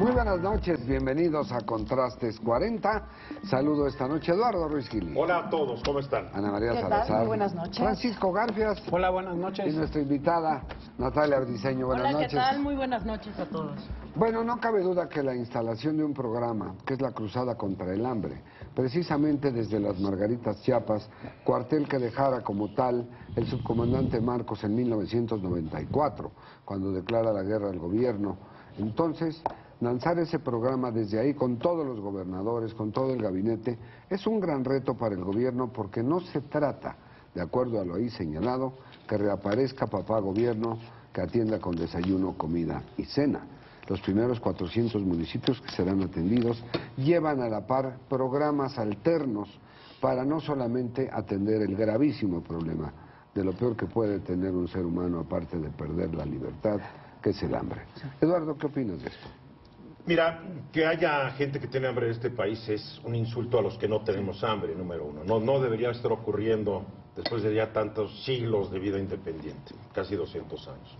Muy buenas noches, bienvenidos a Contrastes 40. Saludo esta noche a Eduardo Ruiz Gili. Hola a todos, ¿cómo están? Ana María ¿Qué Salazar. tal? Muy buenas noches. Francisco Garfias. Hola, buenas noches. Y nuestra invitada, Natalia Ardiseño. Buenas Hola, noches. ¿qué tal? Muy buenas noches a todos. Bueno, no cabe duda que la instalación de un programa, que es la Cruzada contra el Hambre, precisamente desde las Margaritas, Chiapas, cuartel que dejara como tal el subcomandante Marcos en 1994, cuando declara la guerra al gobierno. Entonces, lanzar ese programa desde ahí con todos los gobernadores, con todo el gabinete, es un gran reto para el gobierno porque no se trata, de acuerdo a lo ahí señalado, que reaparezca papá gobierno que atienda con desayuno, comida y cena. Los primeros 400 municipios que serán atendidos llevan a la par programas alternos para no solamente atender el gravísimo problema de lo peor que puede tener un ser humano aparte de perder la libertad, que es el hambre. Eduardo, ¿qué opinas de esto? Mira, que haya gente que tiene hambre en este país es un insulto a los que no tenemos hambre, número uno. No debería estar ocurriendo después de ya tantos siglos de vida independiente, casi 200 años.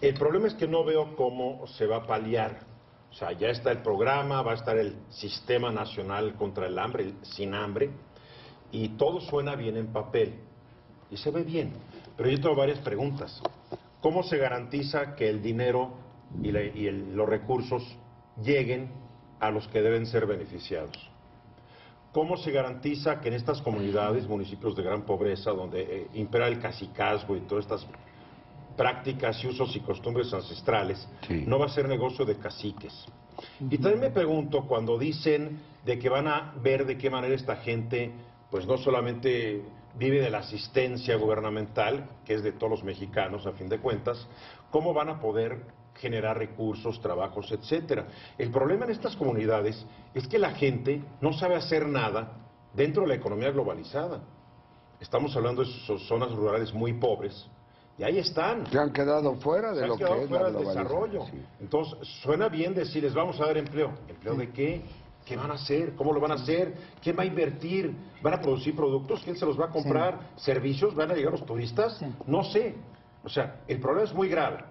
El problema es que no veo cómo se va a paliar. O sea, ya está el programa, va a estar el Sistema Nacional contra el Hambre, el Sin Hambre, y todo suena bien en papel, y se ve bien. Pero yo tengo varias preguntas. ¿Cómo se garantiza que el dinero y los recursos lleguen a los que deben ser beneficiados? ¿Cómo se garantiza que en estas comunidades, municipios de gran pobreza, donde impera el cacicazgo y todas estas prácticas y usos y costumbres ancestrales, sí, no va a ser negocio de caciques? Y también me pregunto, cuando dicen de que van a ver de qué manera esta gente, pues no solamente vive de la asistencia gubernamental, que es de todos los mexicanos a fin de cuentas, ¿cómo van a poder generar recursos, trabajos, etcétera? El problema en estas comunidades es que la gente no sabe hacer nada dentro de la economía globalizada. Estamos hablando de zonas rurales muy pobres, y ahí están. Se han quedado fuera de lo que es la del desarrollo. Sí. Entonces, suena bien decir, les vamos a dar empleo. ¿Empleo de qué? ¿Qué van a hacer? ¿Cómo lo van a hacer? ¿Quién va a invertir? ¿Van a producir productos? ¿Quién se los va a comprar? Sí. ¿Servicios? ¿Van a llegar los turistas? Sí. No sé. O sea, el problema es muy grave.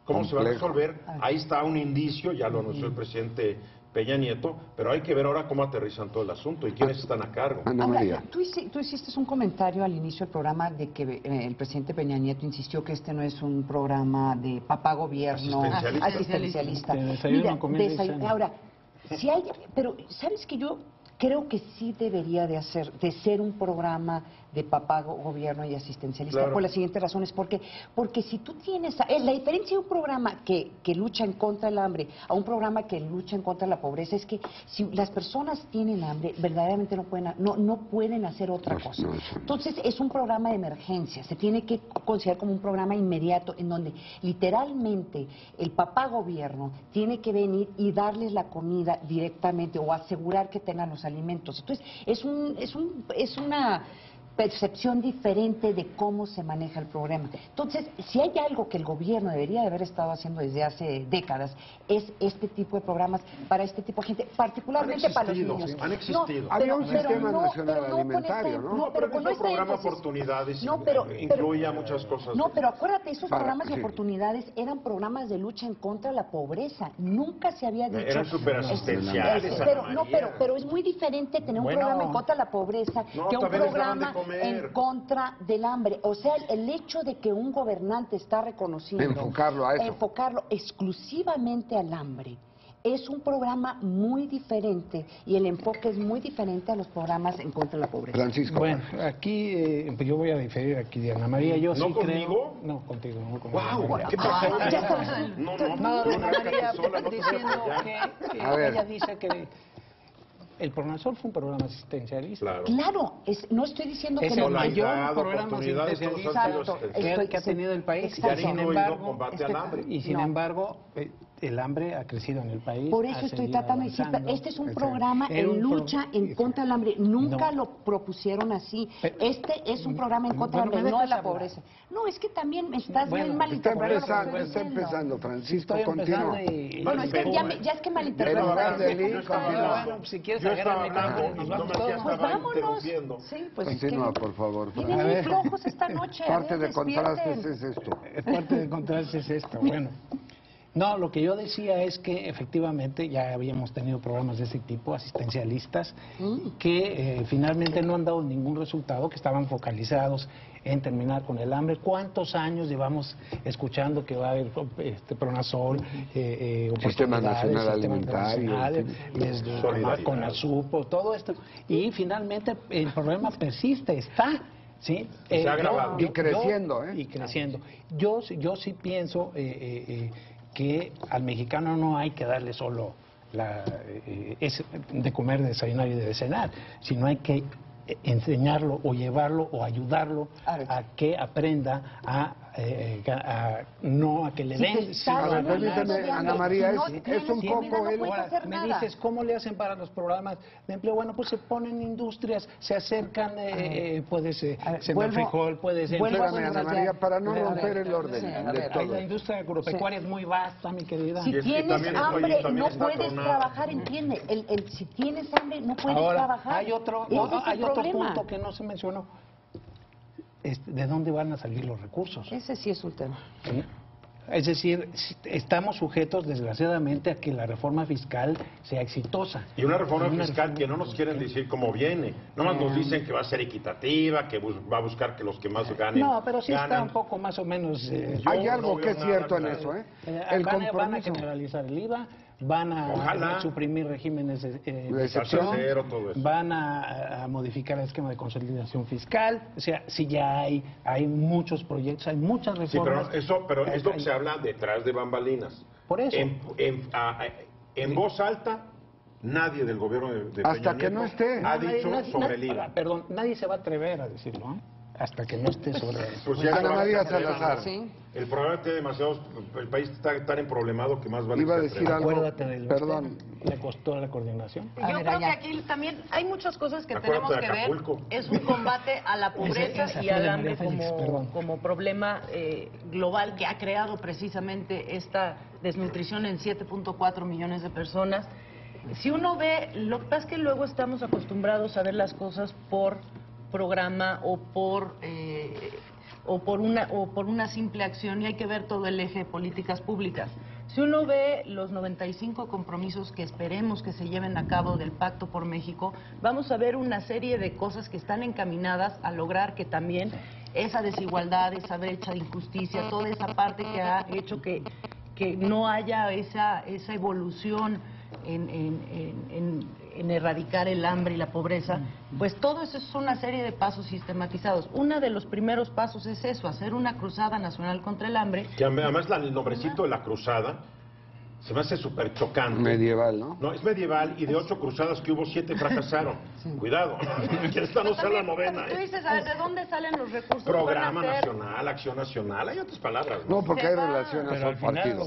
¿Cómo complejo se va a resolver? Ahí está un indicio, ya lo anunció el presidente Peña Nieto, pero hay que ver ahora cómo aterrizan todo el asunto y quiénes están a cargo. Ana María. Tú hiciste un comentario al inicio del programa de que el presidente Peña Nieto insistió que este no es un programa de papá gobierno asistencialista. Mira, ahora, si hay, pero ¿sabes que yo creo que sí debería de ser un programa de papá gobierno y asistencialista? Claro. Por las siguientes razones. Porque si tú tienes... la diferencia de un programa que lucha en contra del hambre a un programa que lucha en contra de la pobreza es que si las personas tienen hambre, verdaderamente no pueden hacer otra cosa. Entonces es un programa de emergencia. Se tiene que considerar como un programa inmediato en donde literalmente el papá gobierno tiene que venir y darles la comida directamente o asegurar que tengan los alimentos. Entonces es una percepción diferente de cómo se maneja el programa. Entonces, si hay algo que el gobierno debería de haber estado haciendo desde hace décadas, es este tipo de programas para este tipo de gente, particularmente para los niños. Han existido. Había un sistema nacional alimentario, ¿no? No, pero el programa Oportunidades incluye muchas cosas. No, pero acuérdate, esos programas de oportunidades eran programas de lucha en contra de la pobreza. Nunca se había dicho... Eran superasistenciales. Pero es muy diferente tener un programa en contra de la pobreza que un programa en contra del hambre. O sea, el hecho de que un gobernante está reconociendo enfocarlo exclusivamente al hambre es un programa muy diferente y el enfoque es muy diferente a los programas en contra de la pobreza. Francisco. Bueno, aquí yo voy a diferir aquí de Ana María. Yo ¿No sí conmigo? Creo... No, contigo. No, ¡Wow! ¿Qué pasó? No, Ana María diciendo que ella dice que el Programa Sol fue un programa asistencialista. Claro, no estoy diciendo que es el mayor programa asistencialista que ha tenido el país. Y sin embargo, el hambre ha crecido en el país. Por eso estoy tratando de decir, este es un programa en lucha en contra del hambre. Nunca lo propusieron así. Este es un programa en contra del hambre, no de la pobreza. No, es que también me estás bien malinterpretando. Está empezando, Francisco, continúa. Bueno, es que ya es que malinterpretaste. Si quieres agarrar el micrófono, pues vámonos. Sí, pues continúa, por favor. Vienen muy flojos esta noche. Parte de contrastes es esto. Parte de contrastes es esto, bueno. No, lo que yo decía es que efectivamente ya habíamos tenido programas de ese tipo, asistencialistas, que finalmente no han dado ningún resultado, que estaban focalizados en terminar con el hambre. ¿Cuántos años llevamos escuchando que va a haber Pronasol, Sistema Nacional Alimentario, con Azupo, todo esto? Y finalmente el problema persiste, está. ¿Sí? Se ha agravado. Y creciendo, Y creciendo. Yo sí pienso que al mexicano no hay que darle solo de comer, de desayunar y de cenar, sino hay que enseñarlo o llevarlo o ayudarlo a que aprenda a que le den. Permíteme, Ana María, es un poco él. Me dices, ¿cómo le hacen para los programas de empleo? Bueno, pues se ponen industrias, se acercan, puede ser frijol, puede ser... Espérame, Ana María, para no romper el orden de todo. La industria agropecuaria es muy vasta, mi querida. Si tienes hambre, no puedes trabajar, entiende. Si tienes hambre, no puedes trabajar. Hay otro punto que no se mencionó. ¿De dónde van a salir los recursos? Ese sí es un tema. ¿Sí? Es decir, estamos sujetos, desgraciadamente, a que la reforma fiscal sea exitosa. Y una reforma fiscal que no nos quieren decir cómo viene. Nomás nos dicen que va a ser equitativa, que va a buscar que los que más ganen. No, pero sí está un poco más o menos... hay algo que es cierto en eso, van a generalizar el IVA, van a suprimir regímenes de excepción, van a modificar el esquema de consolidación fiscal. O sea, sí ya hay muchos proyectos, hay muchas reformas. Sí, pero esto que se habla detrás de bambalinas. Por eso. En voz alta, nadie del gobierno de hasta que no esté. Ha dicho sobre el IVA. Perdón, nadie se va a atrever a decirlo, hasta que no esté sobre eso. Pues Ana María Salazar. El problema tiene demasiados, el país está tan emproblemado que más vale. Iba a decir algo. Acuérdate del perdón. Le costó la coordinación. Yo creo que aquí también hay muchas cosas que tenemos que ver. Es un combate a la pobreza y al hambre como problema global que ha creado precisamente esta desnutrición en 7.4 millones de personas. Si uno ve, lo que pasa es que luego estamos acostumbrados a ver las cosas por programa o por una simple acción, y hay que ver todo el eje de políticas públicas. Si uno ve los 95 compromisos que esperemos que se lleven a cabo del Pacto por México, vamos a ver una serie de cosas que están encaminadas a lograr que también esa desigualdad, esa brecha de injusticia, toda esa parte que ha hecho que no haya esa evolución en erradicar el hambre y la pobreza, pues todo eso es una serie de pasos sistematizados. Uno de los primeros pasos es eso, hacer una cruzada nacional contra el hambre. Que además el nombrecito de la cruzada se me hace súper chocante. Medieval, ¿no? No, es medieval, y de 8 cruzadas que hubo, 7 fracasaron. Cuidado, que esta no sea la novena. Tú dices, a ver, ¿de dónde salen los recursos? Programa nacional, acción nacional, hay otras palabras. No, porque hay relaciones al partido.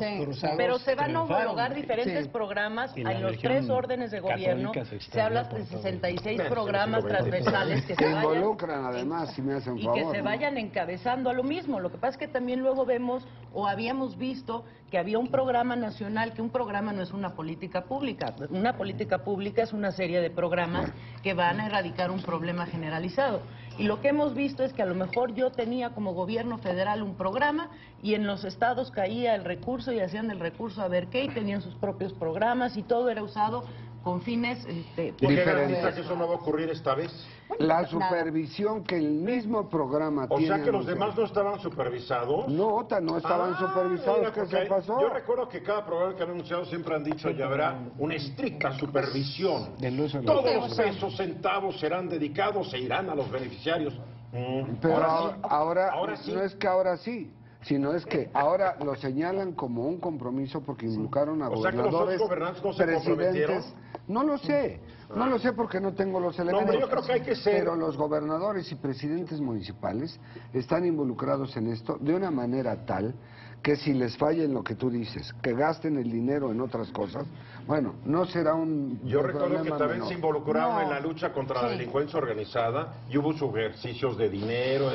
Pero se van a homologar diferentes programas en los 3 órdenes de gobierno. Se habla de 66 programas transversales que se involucran, además, si me hacen favor. Y que se vayan encabezando a lo mismo. Lo que pasa es que también luego vemos, o habíamos visto, que había un programa nacional, que un programa no es una política pública. Una política pública es una serie de programas que van a erradicar un problema generalizado. Y lo que hemos visto es que a lo mejor yo tenía como gobierno federal un programa y en los estados caía el recurso y hacían el recurso a ver qué, y tenían sus propios programas y todo era usado con fines ¿Por qué garantiza que eso no va a ocurrir esta vez? La supervisión que el mismo programa tiene. O sea que los demás no estaban supervisados. No estaban supervisados. ¿Qué se pasó? Yo recuerdo que cada programa que han anunciado siempre han dicho ya habrá una estricta supervisión. Todos los pesos, centavos serán dedicados e irán a los beneficiarios. Pero ahora sí. No es que ahora sí, sino es que ahora lo señalan como un compromiso porque involucraron a gobernadores, presidentes. No lo sé porque no tengo los elementos. No, yo creo que hay que ser. Pero los gobernadores y presidentes municipales están involucrados en esto de una manera tal que si les falla en lo que tú dices, que gasten el dinero en otras cosas, bueno, no será un Yo recuerdo que también se involucraron en la lucha contra la delincuencia organizada y hubo sus ejercicios de dinero.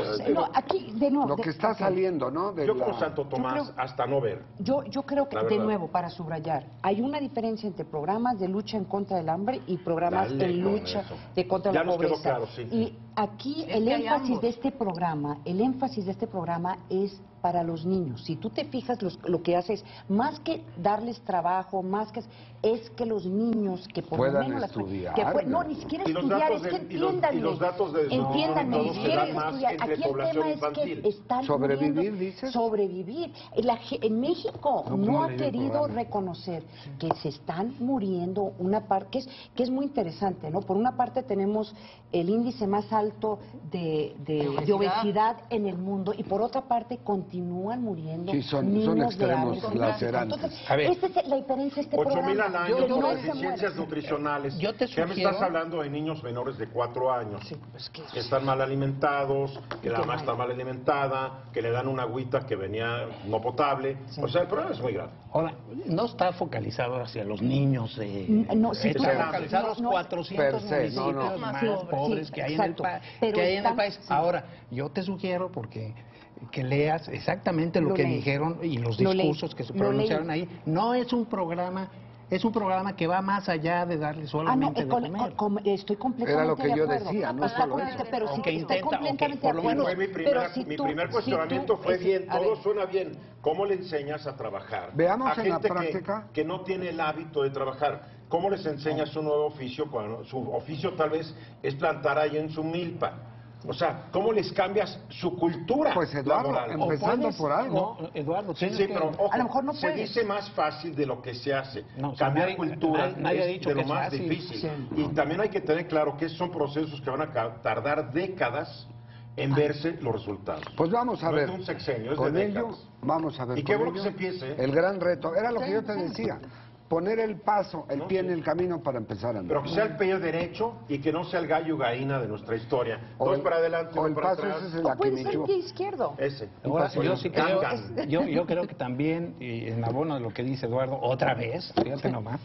Aquí, de nuevo, lo que está saliendo, ¿no? Yo como Santo Tomás, hasta no ver. Yo creo que, de nuevo, para subrayar, hay una diferencia entre programas de lucha en contra del hambre y programas de lucha contra la pobreza. Quedó claro, sí. Y aquí el énfasis de este programa, es para los niños. Si tú te fijas, lo que haces, más que darles trabajo, es que los niños que por puedan lo menos estudiar. no, ni siquiera estudiar, es que entiendan. Y los datos de entiéndanme, ni siquiera estudiar. Aquí el tema es que están sobrevivir, muriendo, dices. sobrevivir. En México no ha querido reconocer que se están muriendo una parte, que es muy interesante, ¿no? Por una parte tenemos el índice más alto de obesidad en el mundo y por otra parte continúan muriendo son extremos lacerantes. Entonces, esta es la diferencia de este 8,000 al año programa. por deficiencias nutricionales. Yo te Ya me sugiero... estás hablando de niños menores de 4 años, que están mal alimentados, que la mamá está mal alimentada, que le dan una agüita que venía no potable. O sea, el problema es muy grave. Ahora, no está focalizado hacia los niños, no, si está focalizado a los 400 municipios más pobres que hay en el país. Ahora, yo te sugiero, porque que leas exactamente lo que dijeron y los discursos que se pronunciaron ahí. No es un programa... Es un programa que va más allá de darle solamente de comer. Estoy completamente Era lo que yo de acuerdo. decía, no solo eso. Pero si que estoy completamente de acuerdo. Mi primer cuestionamiento fue bien, todo suena bien. ¿Cómo le enseñas a trabajar? Veamos a en la gente práctica. que no tiene el hábito de trabajar. ¿Cómo les enseñas un nuevo oficio cuando su oficio tal vez es plantar ahí en su milpa? O sea, ¿cómo les cambias su cultura Pues Eduardo, laboral? empezando por algo. No, Eduardo, Sí, pero ojo, a lo mejor no se puedes. dice más fácil de lo que se hace. No, Cambiar cultura nadie ha es dicho de lo que es más fácil. difícil. Sí. Y también hay que tener claro que son procesos que van a tardar décadas en verse los resultados. Pues vamos a No ver. es de un sexenio, es con de ello, décadas. vamos a ver. Y qué con bueno que ello, se empiece, ¿eh? El gran reto, era lo que yo te decía. Poner el paso, el pie en el camino para empezar a andar. Pero que sea el pie derecho y que no sea el gallo gallina de nuestra historia. O Dos el- para adelante, o el dos para paso atrás. ese es el O puede ser Akimichu. el pie izquierdo. Ese. Ahora, yo sí creo, Cancan. yo creo que también, y en abono de lo que dice Eduardo, otra vez, fíjate nomás.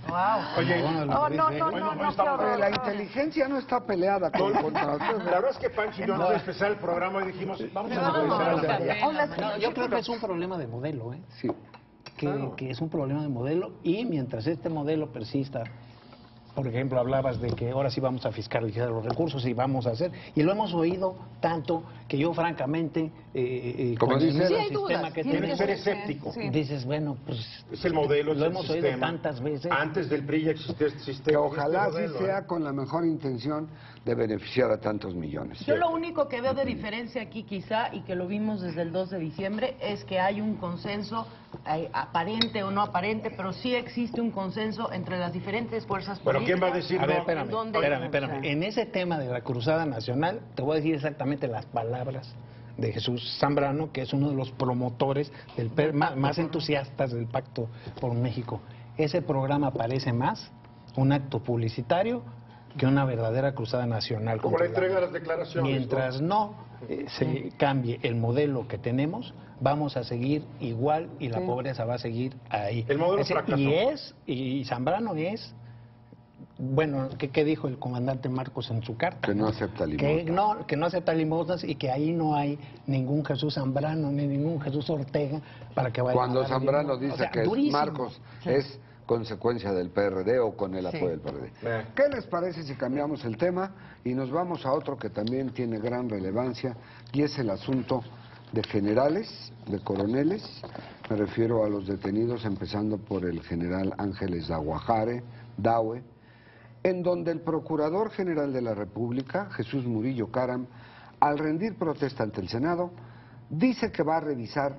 Oye, En abono de lo que dice él, La inteligencia no está peleada contra la verdad es que Pancho y yo antes de empezar el programa hoy dijimos, vamos a empezar a la María. No, yo creo que es un problema de modelo, Sí. que es un problema de modelo, y mientras este modelo persista, por ejemplo, hablabas de que ahora sí vamos a fiscalizar los recursos y vamos a hacer, y lo hemos oído tanto que yo francamente, Como con el dice- nuevo Sí, hay sistema dudas, que Tienes que tenemos, ser escéptico. dices, bueno, pues Es el modelo, es lo el hemos sistema. oído tantas veces. Antes del PRI ya existía este sistema. Que ojalá este así modelo, sea ¿eh? con la mejor intención de beneficiar a tantos millones. Yo lo único que veo de diferencia aquí quizá, y que lo vimos desde el 2 de diciembre, es que hay un consenso, aparente o no aparente, pero sí existe un consenso entre las diferentes fuerzas Pero políticas. ¿quién va a decir A ver, no? espérame. En ese tema de la Cruzada Nacional, te voy a decir exactamente las palabras de Jesús Zambrano, que es uno de los promotores, más entusiastas del Pacto por México. Ese programa parece más un acto publicitario que una verdadera cruzada nacional. Como contra la entrega de el las declaraciones. Mientras no se cambie el modelo que tenemos, vamos a seguir igual y la pobreza va a seguir ahí. El modelo fracasó. Y Zambrano es, bueno, ¿qué dijo el comandante Marcos en su carta? Que no acepta limosna. Que no acepta limosnas, y que ahí no hay ningún Jesús Zambrano ni ningún Jesús Ortega para que vaya Cuando a dar Zambrano limosna. dice O sea, que durísimo. Marcos es consecuencia del PRD o con el apoyo del PRD. ¿Qué les parece si cambiamos el tema y nos vamos a otro que también tiene gran relevancia, y es el asunto de generales, de coroneles? Me refiero a los detenidos, empezando por el general Ángeles Daue, en donde el Procurador General de la República, Jesús Murillo Caram, al rendir protesta ante el Senado, dice que va a revisar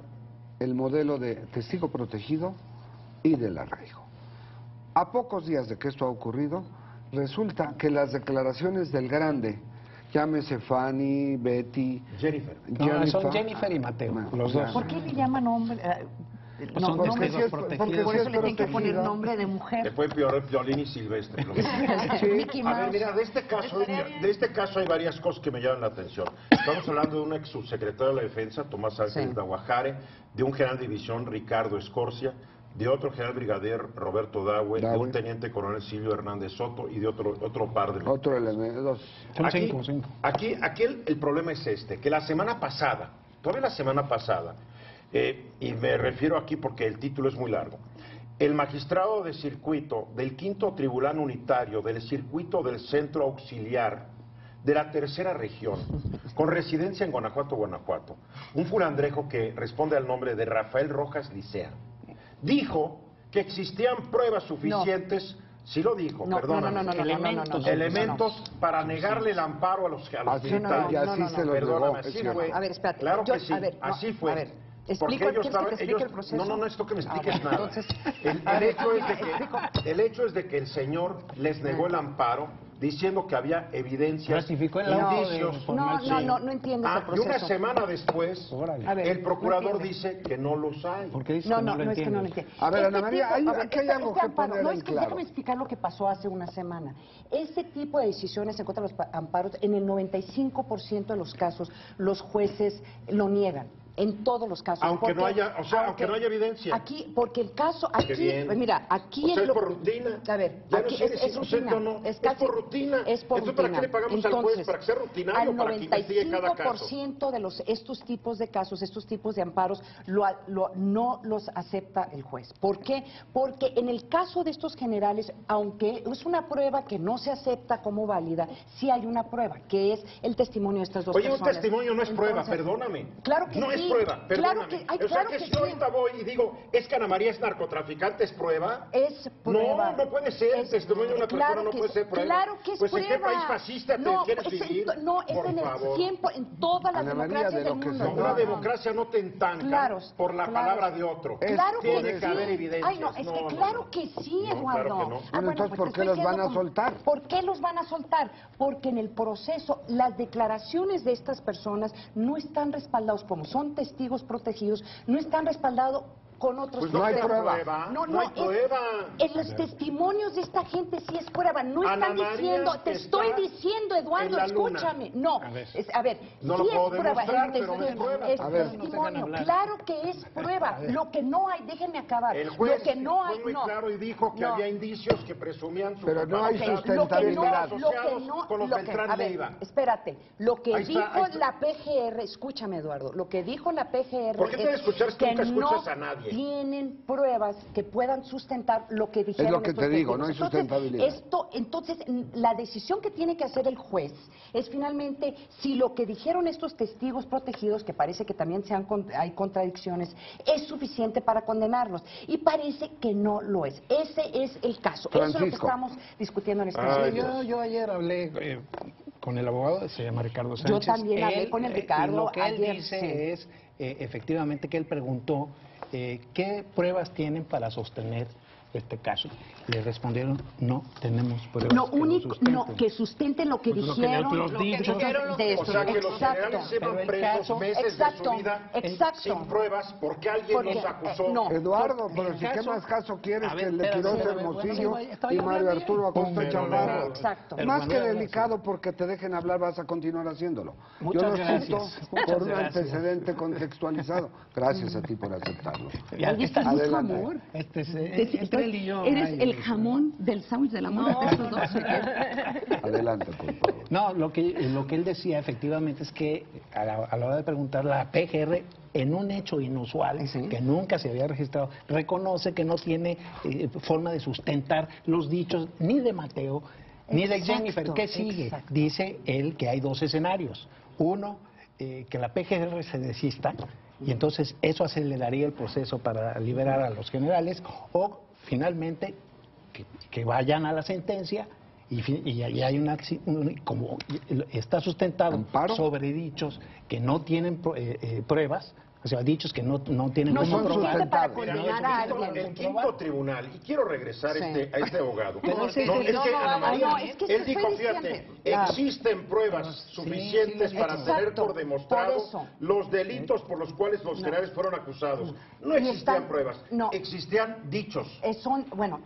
el modelo de testigo protegido y del arraigo. A pocos días de que esto ha ocurrido, resulta que las declaraciones del grande, llámese Fanny, Betty, Jennifer. No, son Jennifer y Mateo, los dos. ¿Por qué le llaman hombre? son nombre testigos de- protegidos. por eso le tienen que protegido. poner nombre de Le mujer. fue peor Violín y Silvestre. Mickey A ver, Mouse. mira, de este caso hay varias cosas que me llaman la atención. Estamos hablando de un ex subsecretario de la Defensa, Tomás Ángeles Daguajare, de un general de división, Ricardo Escorcia, de otro general brigadier, Roberto Daue, de un teniente coronel Silvio Hernández Soto y de otro par de... Otro elemento, dos. Son Aquí, cinco. aquí el problema es este, que la semana pasada, y me refiero aquí porque el título es muy largo, el magistrado de circuito del 5º Tribunal Unitario del circuito del Centro Auxiliar de la tercera región, con residencia en Guanajuato, un fulandrejo que responde al nombre de Rafael Rojas Licea, dijo que existían pruebas suficientes, sí lo dijo, perdóname, elementos para negarle el amparo a los militares. Y así se lo negó. Así fue. A ver, espérate. Claro que sí, así fue. A ver, porque ellos estaban, el proceso? No necesito que me expliques nada. Entonces, el hecho es de que el señor les negó el amparo diciendo que había evidencias, indicios. No entiendo ese proceso. Y una semana después, el procurador dice que no los hay. ¿Por qué dice no, que no lo es que no lo entiende? entiendo. A ver, Ana María, aquí hay algo que poner en claro. Déjame explicar lo que pasó hace una semana. Ese tipo de decisiones en contra de los amparos, en el 95% de los casos, los jueces lo niegan. En todos los casos. Aunque no haya evidencia. Aquí, porque el caso, mira, aquí es por rutina. A ver, ya aquí no es rutina. No. Es por rutina. Es por rutina. ¿Para qué le pagamos al juez? ¿Para que sea rutinario o para que investigue cada caso? El 95% de estos tipos de casos, estos tipos de amparos, no los acepta el juez. ¿Por qué? Porque en el caso de estos generales, aunque es una prueba que no se acepta como válida, sí hay una prueba, que es el testimonio de estas dos personas. Oye, un testimonio no es prueba, perdóname. Claro que no sí. Es prueba, perdóname. Claro que si yo ahorita voy y digo, es que Ana María es narcotraficante, ¿es prueba? Es prueba. No puede ser. El testimonio de una persona no puede ser prueba. Claro que es pues prueba. ¿en qué país fascista te quieres vivir? No, es en el tiempo, en todas las democracias del mundo. Una democracia no te entanca por la palabra de otro. Claro que tiene que haber evidencias. Ay, no, es que claro que sí, Eduardo. Claro que no. Bueno, entonces, ¿por qué los van a soltar? ¿Por qué los van a soltar? Porque en el proceso las declaraciones de estas personas no están respaldados, como son testigos protegidos, no están respaldados con otros. Pues no hay prueba. No hay prueba. En los testimonios de esta gente sí es prueba. No están diciendo, te estoy diciendo, Eduardo, escúchame. No, a ver, no sí lo puedo es prueba. demostrar, pero es prueba. Es testimonio, claro que es prueba. Lo que no hay, déjenme acabar. El juez lo que no hay, fue muy claro y dijo que había indicios que presumían su pero no hay sustentabilidad. con los Beltrán Leiva. Espérate, lo que dijo la PGR, escúchame, Eduardo, lo que dijo la PGR ¿por qué te escuchas que nunca escuchas a nadie? Tienen pruebas que puedan sustentar lo que dijeron. Es lo que te digo, no hay sustentabilidad. Entonces, la decisión que tiene que hacer el juez es finalmente si lo que dijeron estos testigos protegidos, que parece que también hay contradicciones, es suficiente para condenarlos. Y parece que no lo es. Ese es el caso. Francisco. Eso es lo que estamos discutiendo en este momento. Yo ayer hablé con el abogado, se llama Ricardo Sánchez. Yo también hablé con el Ricardo. Lo que él dice es, efectivamente, que él preguntó ¿qué pruebas tienen para sostener este caso? Le respondieron, no tenemos pruebas que sustenten lo que dijeron. Los dichos de esto. O sea, que los generales llevan presos meses de su vida sin pruebas porque alguien los acusó. No. Eduardo, pero si qué más caso quieres que el de Quirós Hermosillo y Mario Arturo Acosta Chaparro. Exacto. Más que delicado porque te dejen hablar, vas a continuar haciéndolo. Yo lo cito por un antecedente contextualizado. Gracias a ti por aceptarlo. Adelante. Eres el jamón del sándwich del amor. Adelante, por favor. No, lo que él decía efectivamente es que a la hora de preguntar, la PGR, en un hecho inusual, que nunca se había registrado, reconoce que no tiene forma de sustentar los dichos ni de Mateo ni de Jennifer. ¿Qué sigue? Dice él que hay dos escenarios. Uno, que la PGR se desista, y entonces eso aceleraría el proceso para liberar a los generales, o finalmente que vayan a la sentencia y hay como está sustentado sobre dichos que no tienen pruebas, o sea, dichos que no tienen cómo probar. Para condenar a alguien. El quinto tribunal, y quiero regresar a este abogado. Ana María, él dijo, fíjate, existen pruebas suficientes para tener por demostrado los delitos por los cuales los generales fueron acusados. No existían pruebas, existían dichos.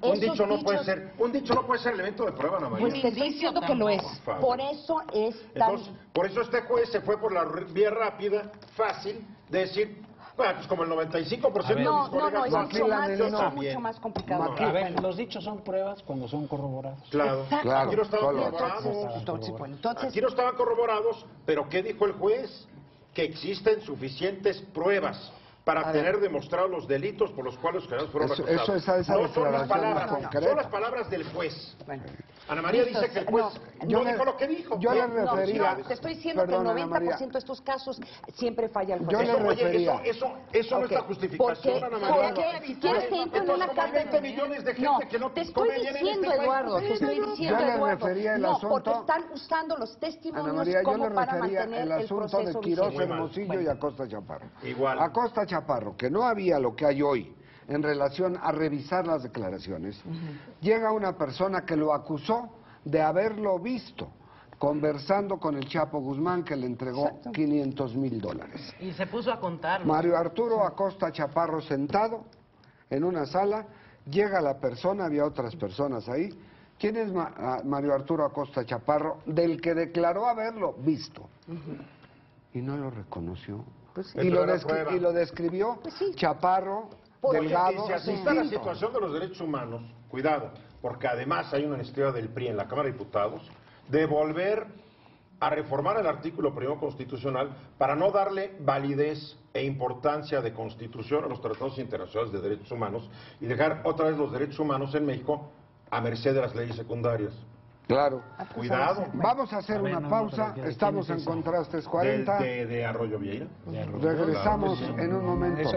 Un dicho no puede ser elemento de prueba, Ana María. Pues te estoy diciendo que lo es. Por eso es tan... Entonces, por eso este juez se fue por la vía rápida, fácil, de decir, bueno, pues como el 95% de mis colegas es mucho más complicado. A ver, los dichos son pruebas cuando son corroborados. Claro, aquí no estaban corroborados. Aquí no estaban corroborados, pero ¿qué dijo el juez? Que existen suficientes pruebas para tener demostrados los delitos por los cuales los generales fueron acusados. Esa no son mis palabras, concreta. son las palabras del juez. Bueno. Ana María dice que el juez no dijo lo que dijo. Yo le refería... te estoy diciendo que el 90% de estos casos siempre falla el juez. Yo le refería... Eso no es la justificación, Ana María. ¿Por qué? Si quieres te entro en una carta... 20 millones de gente que no te estoy diciendo, Eduardo, te estoy diciendo, Eduardo. No, porque están usando los testimonios María, como para mantener el asunto de Quirós, Hermosillo y Acosta Chaparro. Igual. Acosta Chaparro, que no había lo que hay hoy en relación a revisar las declaraciones, llega una persona que lo acusó de haberlo visto conversando con el Chapo Guzmán, que le entregó $500,000. Y se puso a contar. Mario Arturo Acosta Chaparro sentado en una sala, llega la persona, había otras personas ahí. ¿Quién es Mario Arturo Acosta Chaparro? Del que declaró haberlo visto. Y no lo reconoció. Y lo describió Chaparro, delgado. Si así está la situación de los derechos humanos, cuidado, porque además hay una iniciativa del PRI en la Cámara de Diputados de volver a reformar el artículo 1 constitucional para no darle validez e importancia de constitución a los tratados internacionales de derechos humanos y dejar otra vez los derechos humanos en México a merced de las leyes secundarias. Claro. Cuidado. Vamos a hacer una pausa. Estamos en Contrastes 40. ¿De Arroyo Vieira? Regresamos en un momento.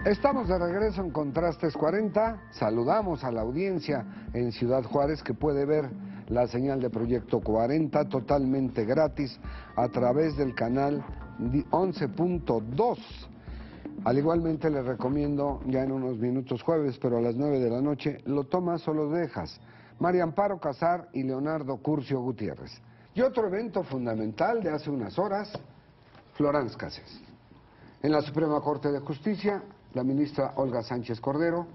Estamos de regreso en Contrastes 40. Saludamos a la audiencia en Ciudad Juárez que puede ver la señal de Proyecto 40 totalmente gratis a través del canal 11.2. Al igualmente les recomiendo, ya en unos minutos jueves, pero a las 9 de la noche, Lo tomas o lo dejas, María Amparo Casar y Leonardo Curcio Gutiérrez. Y otro evento fundamental de hace unas horas, Florence Cassés. En la Suprema Corte de Justicia, la ministra Olga Sánchez Cordero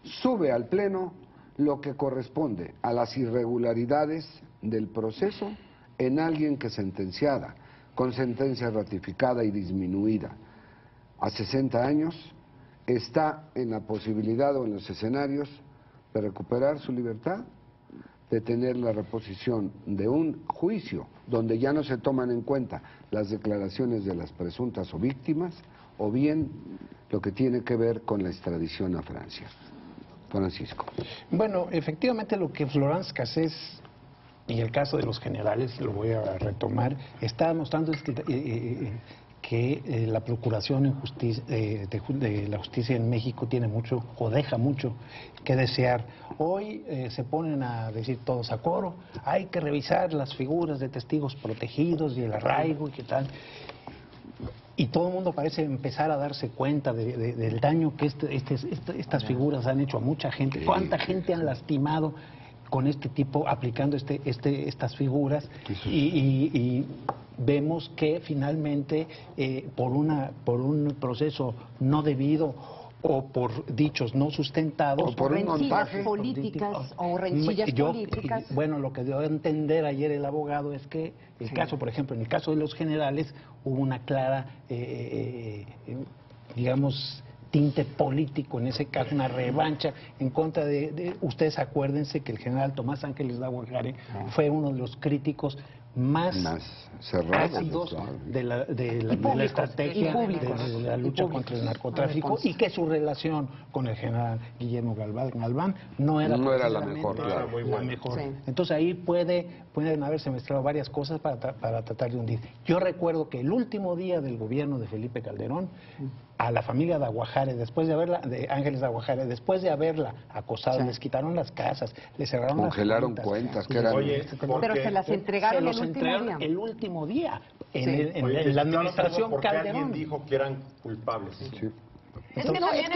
sube al Pleno lo que corresponde a las irregularidades del proceso en alguien que sentenciada, con sentencia ratificada y disminuida, a 60 años, está en la posibilidad o en los escenarios de recuperar su libertad, de tener la reposición de un juicio donde ya no se toman en cuenta las declaraciones de las presuntas o víctimas, o bien lo que tiene que ver con la extradición a Francia. Francisco. Bueno, efectivamente lo que Florence Cassés y el caso de los generales, lo voy a retomar, está mostrando que la Procuración de la Justicia en México tiene mucho, o deja mucho que desear. Hoy se ponen a decir todos a coro, hay que revisar las figuras de testigos protegidos y el arraigo y qué tal. Y todo el mundo parece empezar a darse cuenta del daño que estas figuras han hecho a mucha gente. ¿Cuánta gente han lastimado con este tipo, aplicando estas figuras? Y vemos que finalmente por un proceso no debido o por dichos no sustentados, o por un montaje políticas o rencillas políticas. Bueno, lo que dio a entender ayer el abogado es que el caso, por ejemplo, en el caso de los generales hubo una clara, digamos, tinte político en ese caso, una revancha en contra ustedes acuérdense que el general Tomás Ángeles de Aguajare fue uno de los críticos más ácidos de la estrategia de la lucha contra el narcotráfico, y que su relación con el general Guillermo Galván no era la mejor. Sí. Entonces ahí pueden haberse mezclado varias cosas para tratar de hundir. Yo recuerdo que el último día del gobierno de Felipe Calderón, a la familia de Aguajare, de Ángeles de Aguajare, después de haberla acosado, les quitaron las casas, les cerraron congelaron las cuentas que eran... pero se las entregaron el último día en la administración porque Calderón. Alguien dijo que eran culpables. Sí. Es que también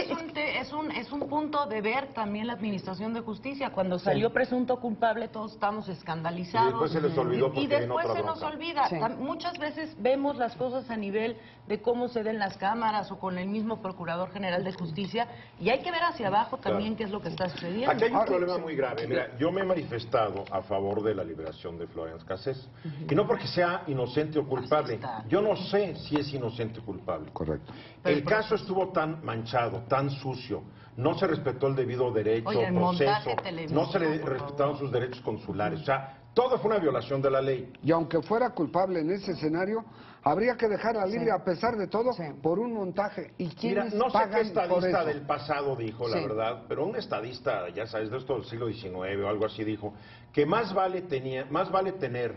es un punto de ver también la administración de justicia. Cuando salió presunto culpable todos estamos escandalizados. Y después se les olvidó y después se nos olvida. Sí. Muchas veces vemos las cosas a nivel de cómo se den las cámaras o con el mismo Procurador General de Justicia, y hay que ver hacia abajo también qué es lo que está sucediendo. Aquí hay un problema muy grave. Mira, yo me he manifestado a favor de la liberación de Florence Cassés, y no porque sea inocente o culpable. Yo no sé si es inocente o culpable. Correcto. El caso estuvo tan manchado, tan sucio, no se respetó el debido derecho, proceso, no se le respetaron sus derechos consulares, o sea, Todo fue una violación de la ley. Y aunque fuera culpable en ese escenario, habría que dejarla libre a pesar de todo por un montaje. ¿Y quiénes Mira, no sé pagan qué estadista por eso? del pasado dijo, la verdad, pero un estadista, ya sabes, de esto del siglo XIX o algo así, dijo que más vale tener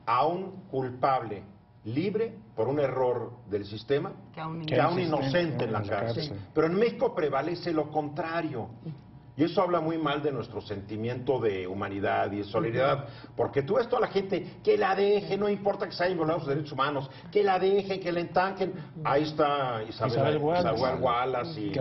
a un culpable libre por un error del sistema que a un inocente en la cárcel. Sí. Pero en México prevalece lo contrario. Y eso habla muy mal de nuestro sentimiento de humanidad y de solidaridad, porque tú ves toda la gente que la deje, no importa que se hayan violado sus derechos humanos, que la dejen, que la entanquen. Ahí está Isabel Wallace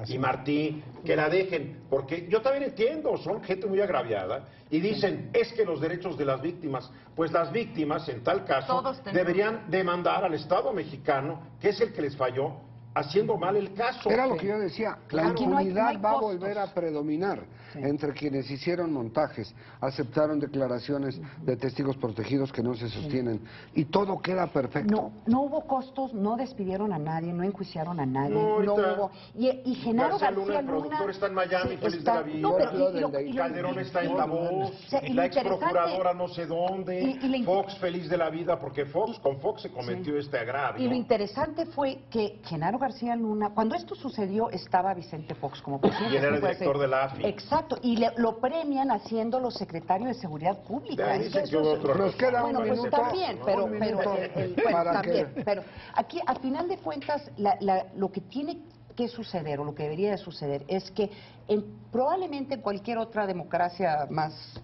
y Martí, que la dejen, porque yo también entiendo, son gente muy agraviada, y dicen, es que los derechos de las víctimas, pues las víctimas, en tal caso, deberían demandar al Estado mexicano, que es el que les falló, haciendo mal el caso. Era lo que yo decía, la impunidad va a volver a predominar entre quienes hicieron montajes, aceptaron declaraciones de testigos protegidos que no se sostienen, y todo queda perfecto. No hubo costos, no despidieron a nadie, no enjuiciaron a nadie, no hubo... Y Genaro García Luna... el productor está en Miami, feliz de la vida, Calderón está en La Voz, la ex procuradora no sé dónde, Fox feliz de la vida, porque con Fox se cometió este agravio. Y lo interesante fue que Genaro García Luna, cuando esto sucedió, estaba Vicente Fox como presidente. Y él era el director de la AFI. Exacto, y lo premian haciéndolo secretario de Seguridad Pública. Nos queda un minuto. Está bien, pero aquí, al final de cuentas, lo que tiene que suceder, o lo que debería de suceder, es que probablemente en cualquier otra democracia más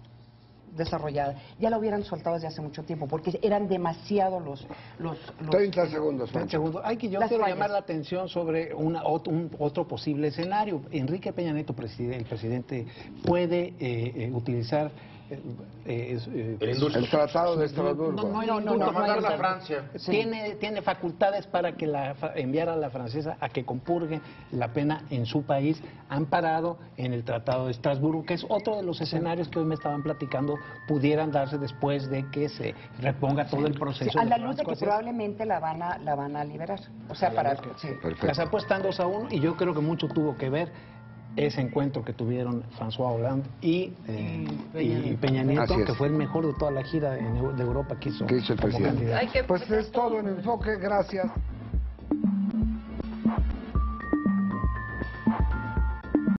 desarrollada, ya la hubieran soltado desde hace mucho tiempo, porque eran demasiado los 30 segundos. 30 segundos. Yo quiero llamar la atención sobre otro posible escenario. Enrique Peña Nieto, el presidente, puede utilizar el Tratado de Estrasburgo. No, mandarla a Francia. Tiene facultades para que enviar a la francesa a que compurgue la pena en su país, amparado en el Tratado de Estrasburgo, que es otro de los escenarios que hoy me estaban platicando pudieran darse después de que se reponga todo el proceso. A la luz de que probablemente la van a liberar. O sea, las apuestan 2-1, y yo creo que mucho tuvo que ver ese encuentro que tuvieron François Hollande y Peña Nieto, que fue el mejor de toda la gira de Europa que hizo el presidente. Pues es todo en Enfoque, gracias.